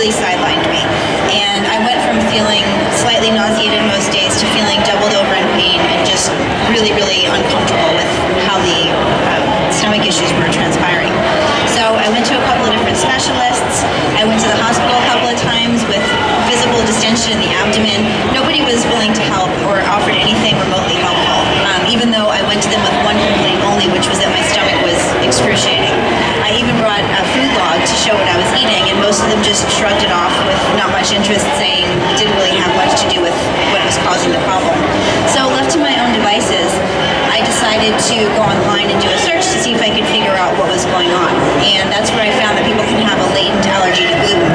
really sidelined me. And I went from feeling slightly nauseated most days to feeling doubled over in pain and just really, really uncomfortable with how the stomach issues were transpiring. So I went to a couple of different specialists. I went to the hospital a couple of times with visible distension in the abdomen. Nobody was willing to help or offered anything remotely helpful, even though I went to them with one complaint only, which was that my stomach was excruciating. I even brought a food log to show what I was eating, and most of them just shrugged it off with not much interest, saying it didn't really have much to do with what was causing the problem. So left to my own devices, I decided to go online and do a search to see if I could figure out what was going on. And that's where I found that people can have a latent allergy to gluten.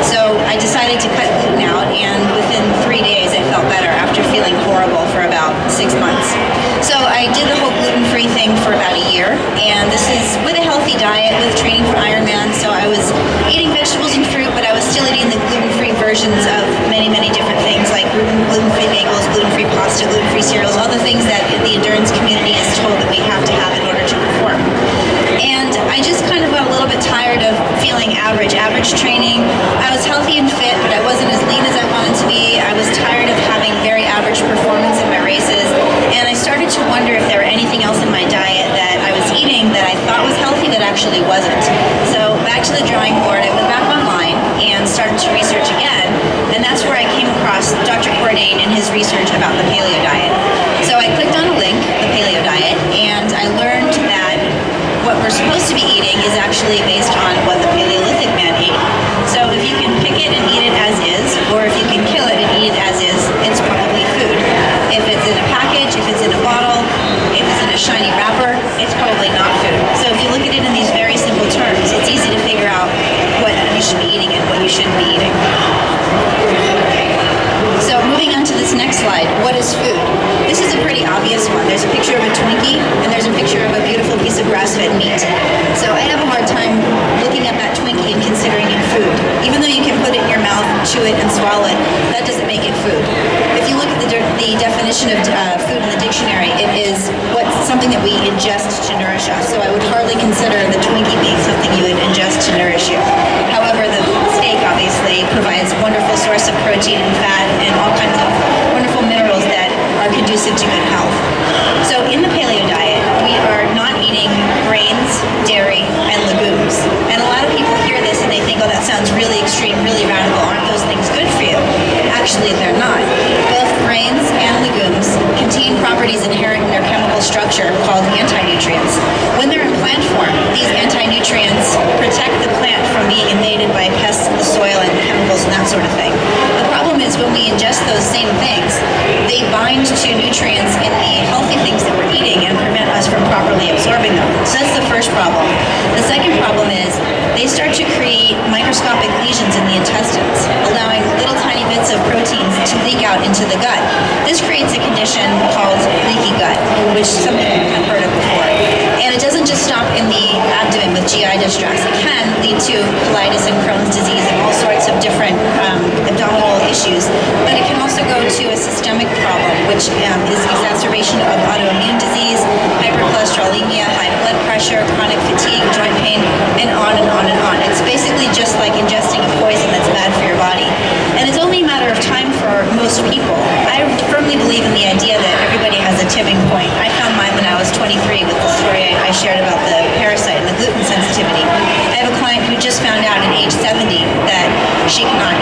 So I decided to cut gluten out, and within 3 days I felt better after feeling horrible for about 6 months. So I did the whole gluten-free thing for about a year, and this is with a healthy diet, with training for Ironman. So I was eating vegetables and fruit, but I was still eating the gluten-free versions of many, many different things, like gluten-free bagels, gluten-free pasta, gluten-free cereals, all the things that the endurance community is told that we have to have in order to perform. And I just kind of got a little bit tired of feeling average training. I was healthy and fit, but I wasn't as lean as I wanted to be. I was tired of having very average performance in my races, and I started to wonder if there were anything else in my diet that I was eating that I thought was healthy that actually wasn't. So back to the drawing board, I went back online and started to research again, and that's where I came across Dr. Bourdain and his research about the paleo diet. So I clicked on a link, the paleo diet, and I learned that what we're supposed to be eating is actually based on what the Paleolithic man ate. So if you can pick it and eat it as is, or if you can kill it and eat it as is, it's probably food. If it's in a package, if it's in a bottle, if it's in a shiny wrapper, it's probably not food. So if you look at it in these very simple terms, it's easy to figure out what you should be eating and what you shouldn't be eating. So moving on to this next slide, what is food? This is a pretty obvious one. There's a picture of a Twinkie, and there's a picture of a beautiful piece of grass-fed meat. So I have a hard time looking at that Twinkie and considering it food. Even though you can put it in your mouth, chew it, and swallow it, that doesn't make it food. If you look at the definition of food in the dictionary, it is something that we ingest to nourish us. So I would hardly consider the Twinkie being something you would ingest to nourish you. However, the steak obviously provides a wonderful source of protein and fat and all kinds of wonderful minerals that are conducive to good health. So in the paleo diet, we are not eating grains, dairy, and legumes. And a lot of people hear this and they think, oh, that sounds really extreme, really radical. Aren't those things good for you? Actually, they're not. Both grains and legumes contain properties inherent in their chemical structure called anti-nutrients. When they're in plant form, these anti-nutrients protect the plant from being invaded by pests in the soil and chemicals and that sort of thing. The problem is when we ingest those same things, they bind to nutrients in the healthy things that we're eating and prevent us from properly absorbing them. So that's the first problem. The second problem is they start to create microscopic lesions in the intestines, allowing little tiny bits of proteins to leak out into the gut. This creates a condition called leaky gut, which some people have heard of before. And it doesn't just stop in the abdomen with GI distress. It can lead to colitis and Crohn's disease and all sorts of different abdominal issues. But it can also go to a systemic problem, which is exacerbation of autoimmune disease, hypercholesterolemia, high blood pressure, chronic fatigue, joint pain, and on and on and on. It's basically just like ingesting a poison that's bad for your body. And it's only a matter of time for most people. I firmly believe in the idea that everybody has a tipping point. I found mine when I was 23 with the story I shared about the parasite and the gluten sensitivity. I have a client who just found out at age 70 that she cannot